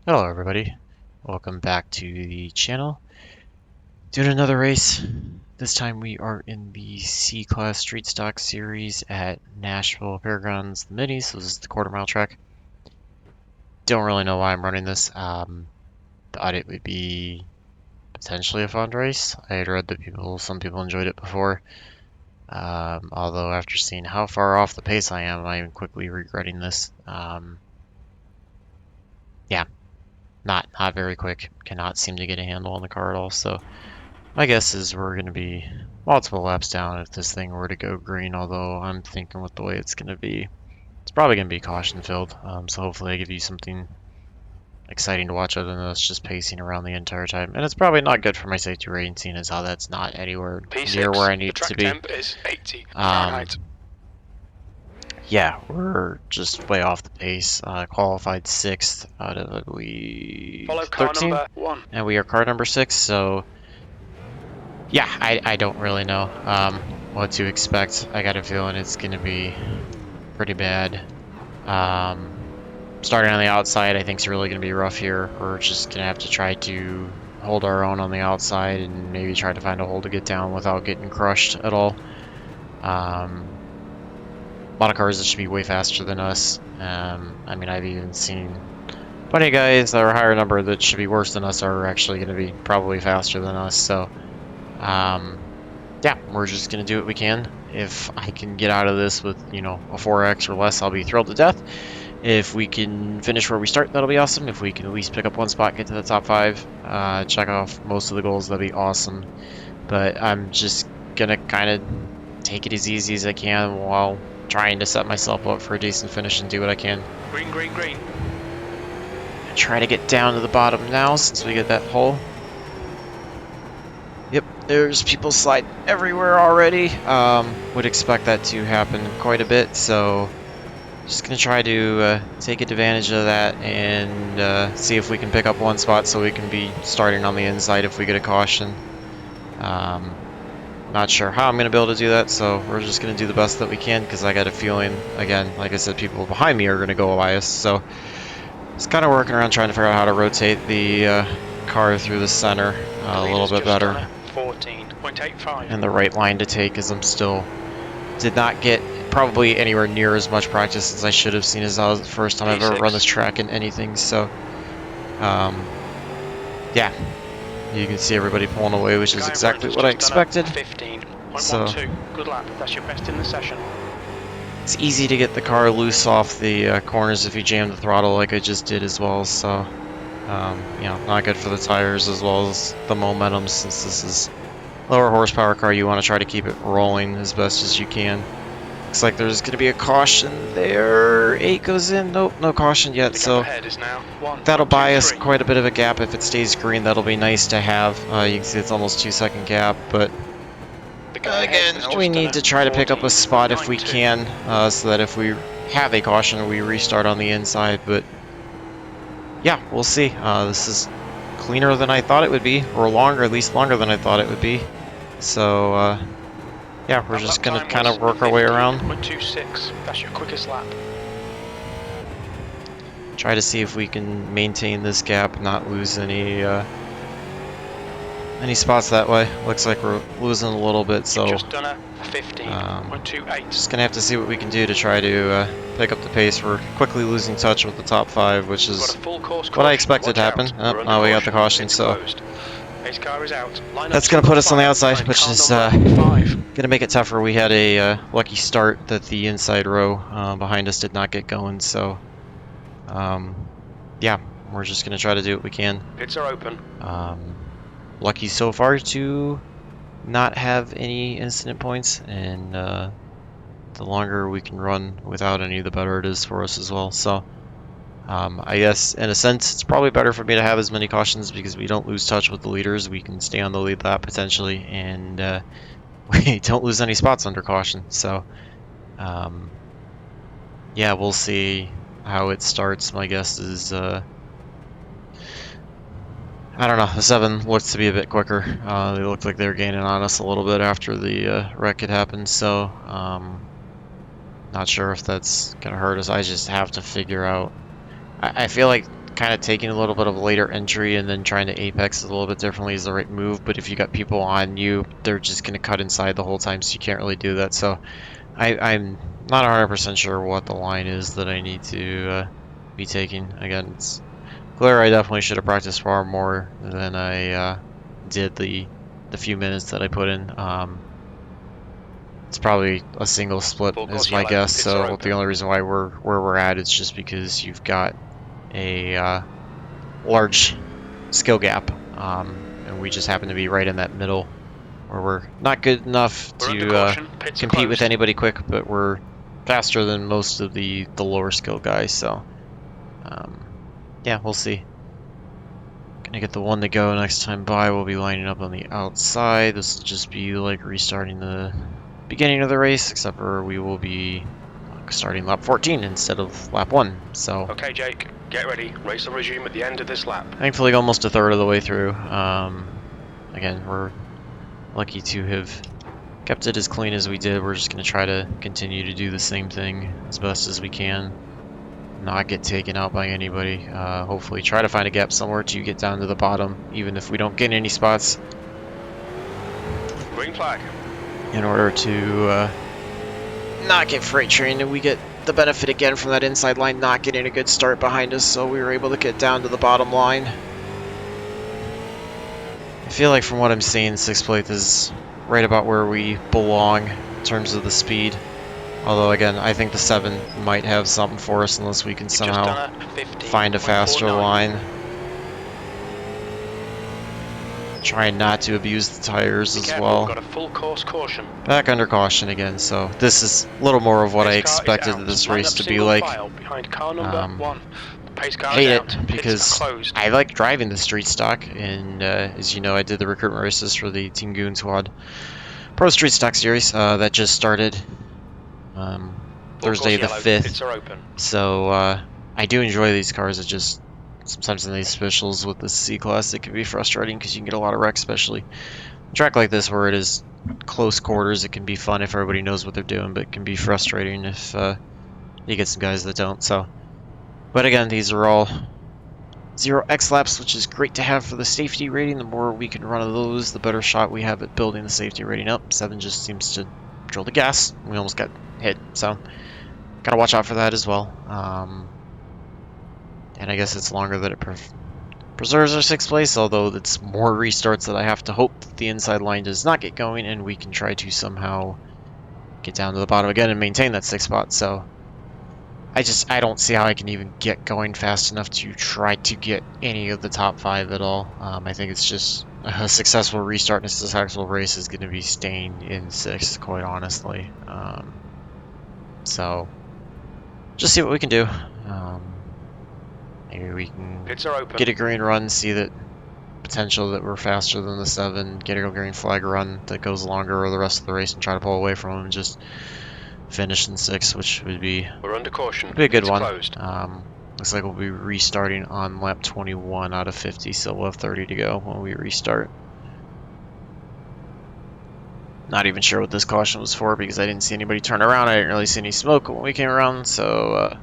Hello everybody, welcome back to the channel. Doing another race. This time we are in the C-Class Street Stock Series at Nashville Fairgrounds, the Minis. So this is the quarter-mile track. Don't really know why I'm running this. Thought it would be potentially a fun race. I had read that some people enjoyed it before. Although after seeing how far off the pace I am quickly regretting this. Yeah. Not very quick. Cannot seem to get a handle on the car at all. So my guess is we're going to be multiple laps down if this thing were to go green. Although I'm thinking with the way it's going to be, it's probably going to be caution filled. So hopefully I give you something exciting to watch other than us just pacing around the entire time. And it's probably not good for my safety rating, seeing as how that's not anywhere near where I need it to be. Temp is 80 Fahrenheit. Yeah, we're just way off the pace. Qualified 6th out of, I believe, Follow car 13. number 1. And we are car number 6, so yeah, I don't really know what to expect. I got a feeling it's going to be pretty bad. Starting on the outside, I think it's really going to be rough here. We're just going to have to try to hold our own on the outside and maybe try to find a hole to get down without getting crushed at all. A lot of cars that should be way faster than us. I mean, I've even seen plenty of guys that are a higher number that should be worse than us are actually going to be probably faster than us. So, yeah, we're just going to do what we can. If I can get out of this with, a 4X or less, I'll be thrilled to death. If we can finish where we start, that'll be awesome. If we can at least pick up one spot, get to the top 5, check off most of the goals, that'll be awesome. But I'm just going to kind of take it as easy as I can while trying to set myself up for a decent finish and do what I can. Green, green, green. Try to get down to the bottom now since we get that hole. Yep, there's people sliding everywhere already. Would expect that to happen quite a bit, so just gonna try to take advantage of that and see if we can pick up one spot so we can be starting on the inside if we get a caution. Not sure how I'm going to be able to do that, so we're just going to do the best that we can because I got a feeling, again, like I said, people behind me are going to go by us. So just kind of working around trying to figure out how to rotate the car through the center a little bit better. 14.85. And the right line to take, as I'm still did not get probably anywhere near as much practice as I should have, seen as that was the first time I've ever run this track in anything. So, yeah. You can see everybody pulling away, which is exactly what I expected. 15.12. So, good lap. That's your best in the session. it's easy to get the car loose off the corners if you jam the throttle like I just did as well. So, not good for the tires as well as the momentum, since this is lower horsepower car. You want to try to keep it rolling as best as you can. Looks like there's going to be a caution there. 8 goes in. Nope, no caution yet. So that'll buy us quite a bit of a gap if it stays green. That'll be nice to have. You can see it's almost 2-second gap, but again, we need to try to pick up a spot if we can, so that if we have a caution, we restart on the inside. But yeah, we'll see. This is cleaner than I thought it would be, or longer, at least longer than I thought it would be. So, yeah, we're just going to kind of work our way around. 26. That's your quickest lap. Try to see if we can maintain this gap, not lose any spots that way. Looks like we're losing a little bit, so just done a 15.28. Just going to have to see what we can do to try to pick up the pace. We're quickly losing touch with the top 5, which is what I expected to happen. Oh, now we got the caution, so that's going to put us on the outside, which is going to make it tougher. We had a lucky start that the inside row behind us did not get going, so yeah, we're just going to try to do what we can. Pits are open. Lucky so far to not have any incident points, and the longer we can run without any, the better it is for us as well. So I guess in a sense it's probably better for me to have as many cautions because we don't lose touch with the leaders. We can stay on the lead lap potentially, and we don't lose any spots under caution. So yeah, we'll see how it starts. My guess is I don't know, the 7 looks to be a bit quicker. They looked like they were gaining on us a little bit after the wreck had happened, so not sure if that's going to hurt us. I just have to figure out. I feel like kind of taking a little bit of a later entry and then trying to apex it a little bit differently is the right move, but if you got people on you, they're just going to cut inside the whole time, so you can't really do that. So I'm not 100% sure what the line is that I need to be taking. Again, it's clear I definitely should have practiced far more than I did the few minutes that I put in. It's probably a single split is my guess, so the only reason why we're where we're at is just because you've got a large skill gap, and we just happen to be right in that middle where we're not good enough to compete with anybody quick, but we're faster than most of the lower skill guys, so yeah, we'll see. Gonna get the one to go next time by. We'll be lining up on the outside. This will just be like restarting the beginning of the race, except for we will be starting lap 14 instead of lap 1. So okay, Jake, get ready. Race will resume at the end of this lap. Thankfully, almost a third of the way through. Again, we're lucky to have kept it as clean as we did. We're just going to try to continue to do the same thing as best as we can. Not get taken out by anybody. Hopefully try to find a gap somewhere to get down to the bottom, even if we don't get any spots. Green flag. In order to not get freight trained, and we get the benefit again from that inside line not getting a good start behind us, so we were able to get down to the bottom line. I feel like from what I'm seeing, 6th place is right about where we belong in terms of the speed. Although again, I think the 7 might have something for us unless we can somehow find a faster line. Trying not to abuse the tires as well. Got a full course caution. Back under caution again, so this is a little more of what I expected this race to be like. Hate it because I like driving the street stock, and as you know, I did the recruitment races for the Team Goon Squad Pro Street Stock Series that just started Thursday the 5th. So I do enjoy these cars. It just sometimes in these specials with the C class it can be frustrating because you can get a lot of wrecks, especially a track like this where it is close quarters. It can be fun if everybody knows what they're doing, but it can be frustrating if you get some guys that don't. So, but again, these are all 0x laps, which is great to have for the safety rating. The more we can run of those, the better shot we have at building the safety rating up. 7 just seems to drill the gas. We almost got hit, so gotta watch out for that as well. And I guess it's longer that it preserves our 6th place, although it's more restarts that I have to hope that the inside line does not get going, and we can try to somehow get down to the bottom again and maintain that 6th spot. So I don't see how I can even get going fast enough to try to get any of the top 5 at all. I think it's just a successful restart in a successful race is going to be staying in 6th, quite honestly. So just see what we can do. Maybe we can get a green run, see that potential that we're faster than the 7, get a green flag run that goes longer or the rest of the race and try to pull away from them and just finish in 6th, which would be, we're under caution. Be a good one. Looks like we'll be restarting on lap 21 out of 50, so we'll have 30 to go when we restart. Not even sure what this caution was for because I didn't see anybody turn around. I didn't really see any smoke when we came around, so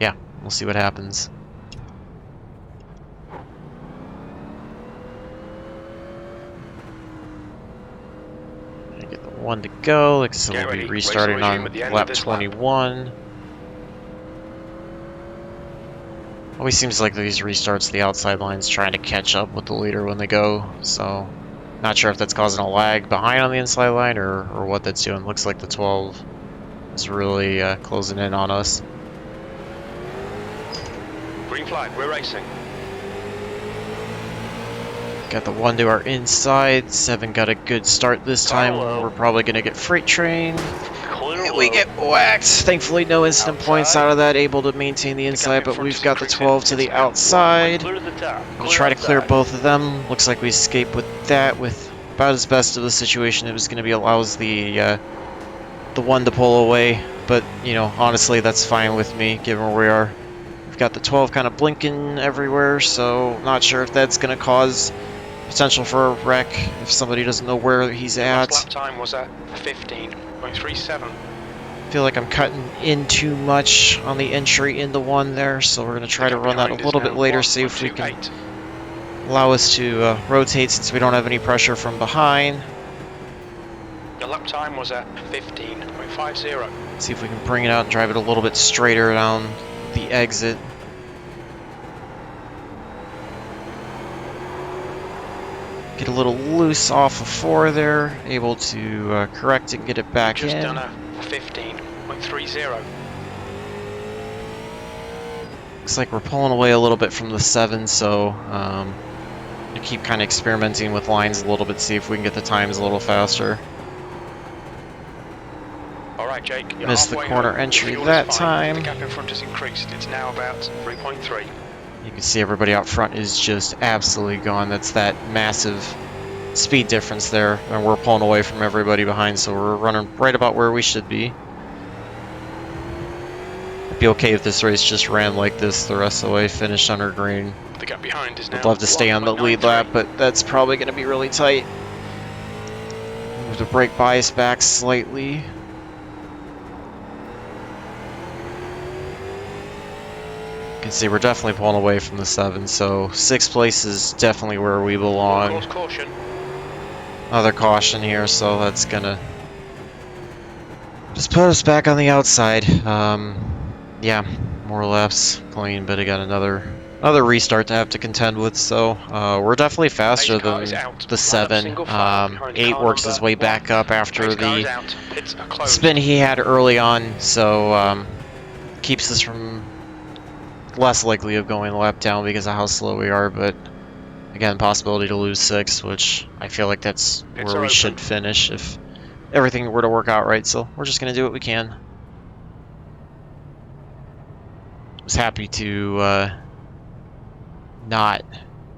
yeah, we'll see what happens. Get the 1 to go. Like I said, we'll be restarting on lap 21. Always seems like these restarts, the outside line's trying to catch up with the leader when they go, so not sure if that's causing a lag behind on the inside line or what that's doing. Looks like the 12 is really closing in on us. Green flag, we're racing. Got the 1 to our inside. 7 got a good start this time. We're probably going to get freight trained. And we get whacked. Thankfully, no incident points out of that. Able to maintain the inside, but we've got the 12 to the outside. We'll try to clear both of them. Looks like we escaped with that with about as best of the situation. It was going to be allows the 1 to pull away. But, you know, honestly, that's fine with me, given where we are. We've got the 12 kind of blinking everywhere, so not sure if that's going to cause potential for a wreck if somebody doesn't know where he's at. Last lap time was at 15.37. feel like I'm cutting in too much on the entry into one there, so we're going to try to run that a little bit later, see if we can allow us to rotate since we don't have any pressure from behind. Your lap time was at 15.50. See if we can bring it out and drive it a little bit straighter down the exit. Get a little loose off of 4 there, able to correct it and get it back in. Just done a 15.30. Looks like we're pulling away a little bit from the 7, so to keep kind of experimenting with lines a little bit, see if we can get the times a little faster. All right, Jake. Missed the corner entry that time. The gap in front has increased. It's now about 3.3. You can see everybody out front is just absolutely gone. That's that massive speed difference there, and we're pulling away from everybody behind, so we're running right about where we should be. I'd be okay if this race just ran like this the rest of the way, finished under green. The gap behind is now. I'd love to stay on the lead lap, but that's probably going to be really tight. Move the brake bias back slightly. You can see we're definitely pulling away from the 7, so 6th place is definitely where we belong. Caution. Another caution here, so that's gonna just put us back on the outside. Yeah, more laps clean, but I got another restart to have to contend with, so we're definitely faster than the 7. 8 works his way back up after the spin he had early on, so keeps us from less likely of going a lap down because of how slow we are, but again, possibility to lose 6, which I feel like that's where we should finish if everything were to work out right, so we're just going to do what we can. I was happy to not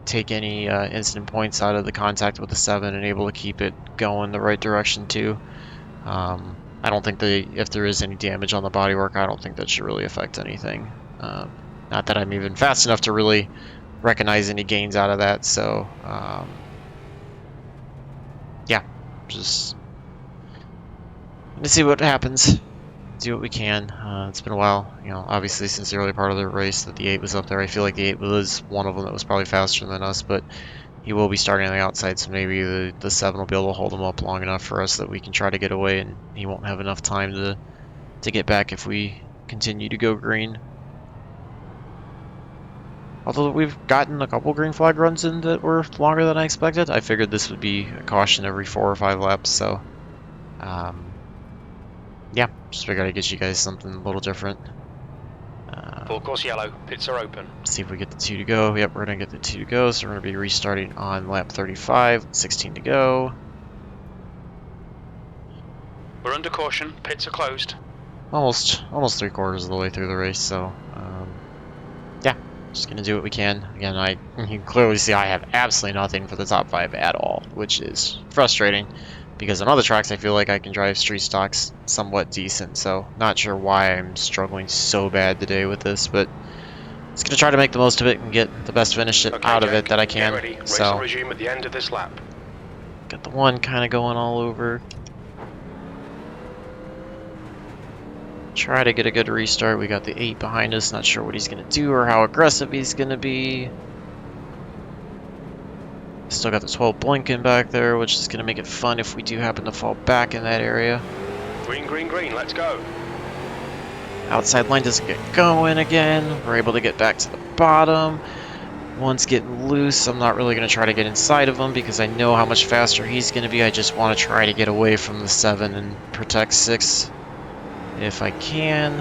take any instant points out of the contact with the 7 and able to keep it going the right direction too. I don't think if there is any damage on the bodywork, I don't think that should really affect anything. Not that I'm even fast enough to really recognize any gains out of that, so yeah, just gonna see what happens, do what we can. It's been a while, you know, obviously since the early part of the race that the 8 was up there. I feel like the 8 was one of them that was probably faster than us, but he will be starting on the outside, so maybe the 7 will be able to hold him up long enough for us that we can try to get away, and he won't have enough time to get back if we continue to go green. Although we've gotten a couple green flag runs in that were longer than I expected, I figured this would be a caution every 4 or 5 laps, so yeah, just figured I'd get you guys something a little different. Full course yellow, pits are open. See if we get the 2 to go. Yep, we're going to get the 2 to go, so we're going to be restarting on lap 35, 16 to go. We're under caution, pits are closed. Almost 3/4 of the way through the race, so yeah, just gonna do what we can. Again, you can clearly see I have absolutely nothing for the top 5 at all, which is frustrating because on other tracks I feel like I can drive street stocks somewhat decent, so not sure why I'm struggling so bad today with this, but just gonna try to make the most of it and get the best finish out of it that I can. Get ready. Race So will resume at the end of this lap. got the 1 kind of going all over. Try to get a good restart. We got the 8 behind us. Not sure what he's going to do or how aggressive he's going to be. Still got the 12 blinking back there, which is going to make it fun if we do happen to fall back in that area. Green, green, green, let's go. Outside line doesn't get going again. We're able to get back to the bottom. 1's getting loose. I'm not really going to try to get inside of him because I know how much faster he's going to be. I just want to try to get away from the 7 and protect 6. If I can.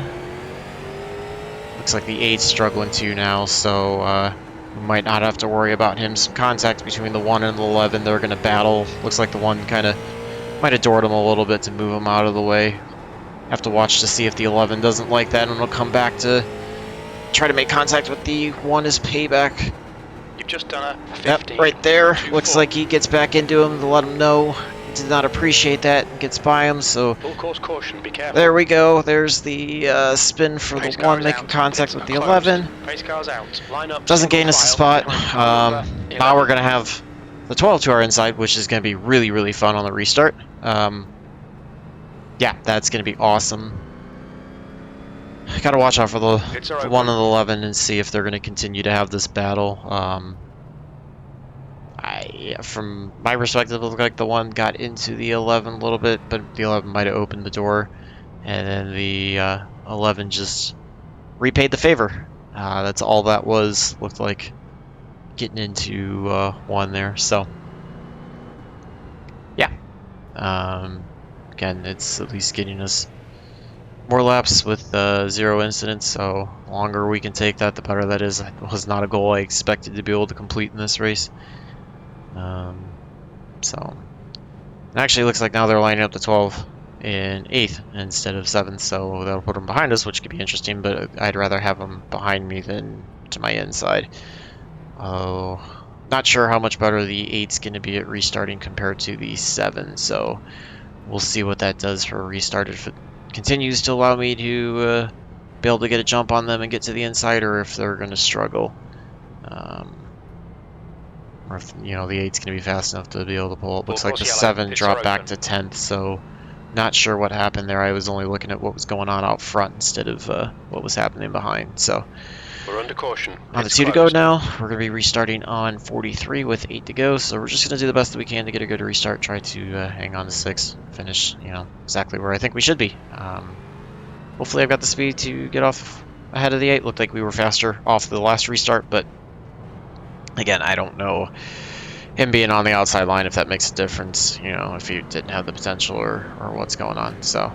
Looks like the 8's struggling too now, so we might not have to worry about him. Some contact between the 1 and the 11. They're going to battle. Looks like the 1 kind of might have doored him a little bit to move him out of the way. Have to watch to see if the 11 doesn't like that, and it'll come back to try to make contact with the 1 as payback. You've just done a 15. Yep, right there. Looks like he gets back into him to let him know. Did not appreciate that and gets by him, so Full course caution, be careful. there we go. There's the spin for the 1 making contact with the 11. Pace cars out. Line up. Doesn't gain us a spot. Now we're going to have the 12 to our inside, which is going to be really, really fun on the restart. Yeah, that's going to be awesome. Gotta watch out for the 1 and 11 and see if they're gonna continue to have this battle. From my perspective, it looked like the 1 got into the 11 a little bit, but the 11 might have opened the door, and then the 11 just repaid the favor. That's all that was. Looked like getting into 1 there. So, yeah. Again, it's at least getting us more laps with 0 incidents, so the longer we can take that, the better that is. It was not a goal I expected to be able to complete in this race. So, it actually looks like now they're lining up the 12 in 8th instead of 7th, so that'll put them behind us, which could be interesting, but I'd rather have them behind me than to my inside. Oh, not sure how much better the 8's going to be at restarting compared to the 7, so we'll see what that does for a restart. If it continues to allow me to be able to get a jump on them and get to the inside, or if they're going to struggle. Or if, the 8's going to be fast enough to be able to pull up. Looks like the 7 dropped back to 10th, so not sure what happened there. I was only looking at what was going on out front instead of what was happening behind. So we're under caution. On the 2 to go now. We're going to be restarting on 43 with 8 to go, so we're just going to do the best that we can to get a good restart, try to hang on to 6, finish, exactly where I think we should be. Hopefully I've got the speed to get off ahead of the 8. Looked like we were faster off the last restart, but again, I don't know him being on the outside line if that makes a difference, if he didn't have the potential or what's going on. So,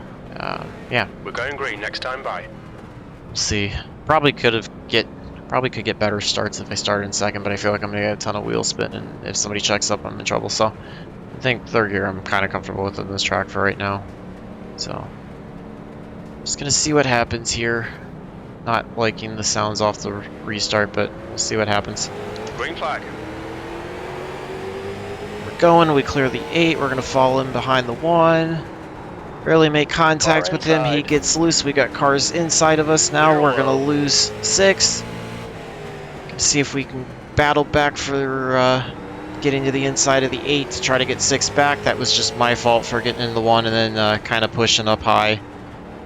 yeah. We're going green next time by. We'll see. Probably could get better starts if I started in second, but I feel like I'm gonna get a ton of wheel spin, and if somebody checks up, I'm in trouble. So I think third gear I'm kind of comfortable with in this track for right now. So just gonna see what happens here. Not liking the sounds off the restart, but we'll see what happens. Green flag. We're going. We clear the 8. We're gonna fall in behind the 1. Barely make contact with him. He gets loose. We got cars inside of us now. We're gonna lose 6. See if we can battle back for getting to the inside of the 8 to try to get 6 back. That was just my fault for getting in the 1 and then kind of pushing up high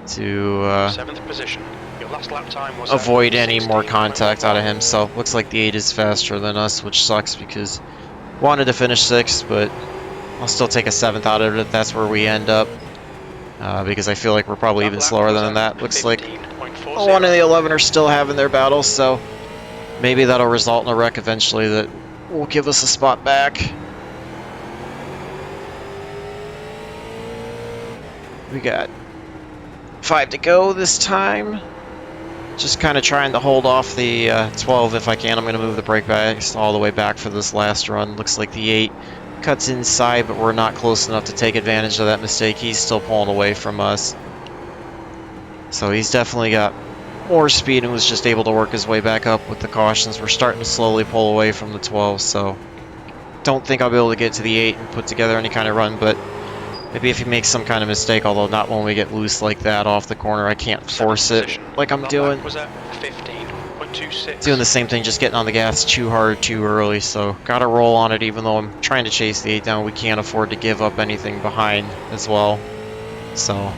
to 7th position. Your last lap time was avoid any more contact out of him. So looks like the 8 is faster than us, which sucks because wanted to finish 6th, but I'll still take a 7th out of it if that's where we end up. Because I feel like we're probably even slower than that. Looks like the 1 and the 11 are still having their battles, so maybe that'll result in a wreck eventually that will give us a spot back. We got 5 to go this time. Just kind of trying to hold off the 12 if I can. I'm going to move the brake pads all the way back for this last run. Looks like the 8 cuts inside, but we're not close enough to take advantage of that mistake. He's still pulling away from us. So he's definitely got more speed and was just able to work his way back up with the cautions. We're starting to slowly pull away from the 12, so don't think I'll be able to get to the 8 and put together any kind of run, but maybe if he makes some kind of mistake, although not when we get loose like that off the corner. I can't force it like I'm doing. Was at 15.26. Doing the same thing, just getting on the gas too hard, too early, so gotta roll on it even though I'm trying to chase the 8 down. We can't afford to give up anything behind as well, so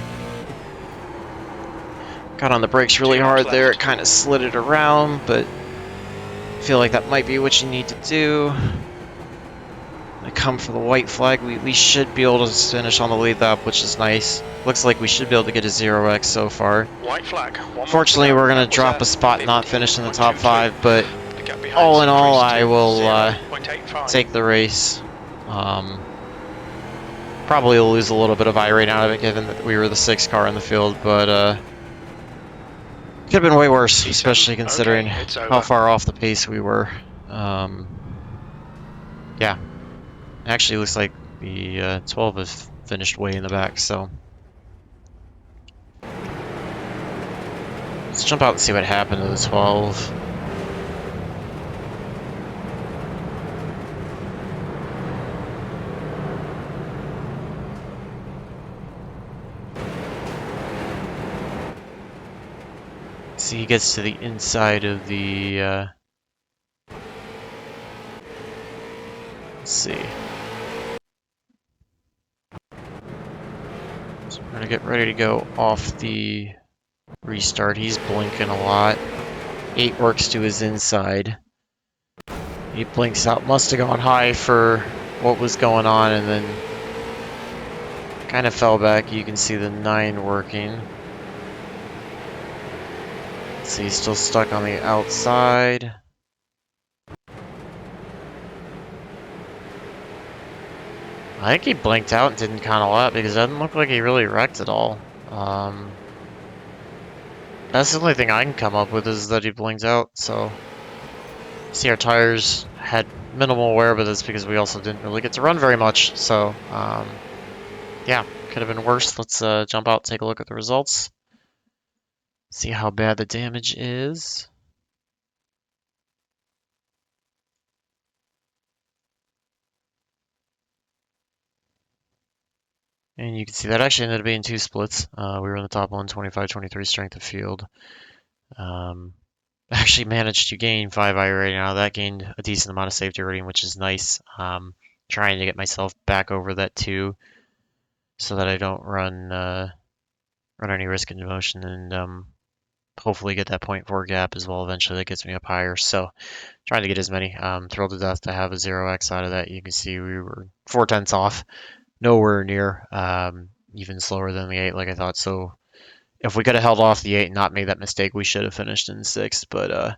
got on the brakes really hard there. It kind of slid it around, but I feel like that might be what you need to do. I come for the white flag. We should be able to finish on the lead lap, which is nice. Looks like we should be able to get a 0x so far. White flag. Fortunately, we're going to drop a spot, not finish in the top 5, but all in all, I will take the race. Probably will lose a little bit of iRate out of it, given that we were the 6th car in the field, but could have been way worse, especially considering how far off the pace we were. Yeah. Actually, looks like the 12 has finished way in the back, so let's jump out and see what happened to the 12. See, he gets to the inside of the let's see. So we're gonna get ready to go off the Restart. He's blinking a lot. 8 works to his inside. He blinks out. Must have gone high for what was going on and then kind of fell back. You can see the 9 working. So he's still stuck on the outside. I think he blinked out and didn't count a lot because it doesn't look like he really wrecked at all. That's the only thing I can come up with is that he blinked out. So, see, our tires had minimal wear, but that's because we also didn't really get to run very much. So, yeah, could have been worse. Let's jump out, take a look at the results, see how bad the damage is. And you can see that actually ended up being 2 splits. We were in the top 1, 25-23 strength of field. Actually managed to gain 5 I rating out of that, gained a decent amount of safety rating, which is nice. Trying to get myself back over that 2 so that I don't run any risk in motion and hopefully get that 0.4 gap as well eventually. That gets me up higher. So trying to get as many. Thrilled to death to have a 0x out of that. You can see we were 4/10 off. Nowhere near even slower than the 8 like I thought. So if we could have held off the 8 and not made that mistake, we should have finished in 6th, but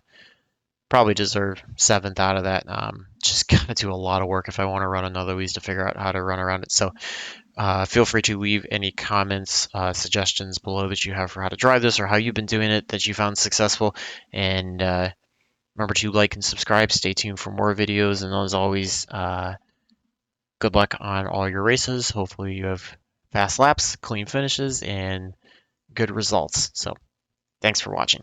probably deserve 7th out of that. Just gotta do a lot of work if I want to run another Wheeze to figure out how to run around it. So feel free to leave any comments, suggestions below that you have for how to drive this or how you've been doing it that you found successful. And remember to like and subscribe. Stay tuned for more videos. And as always, good luck on all your races. Hopefully you have fast laps, clean finishes, and good results. So thanks for watching.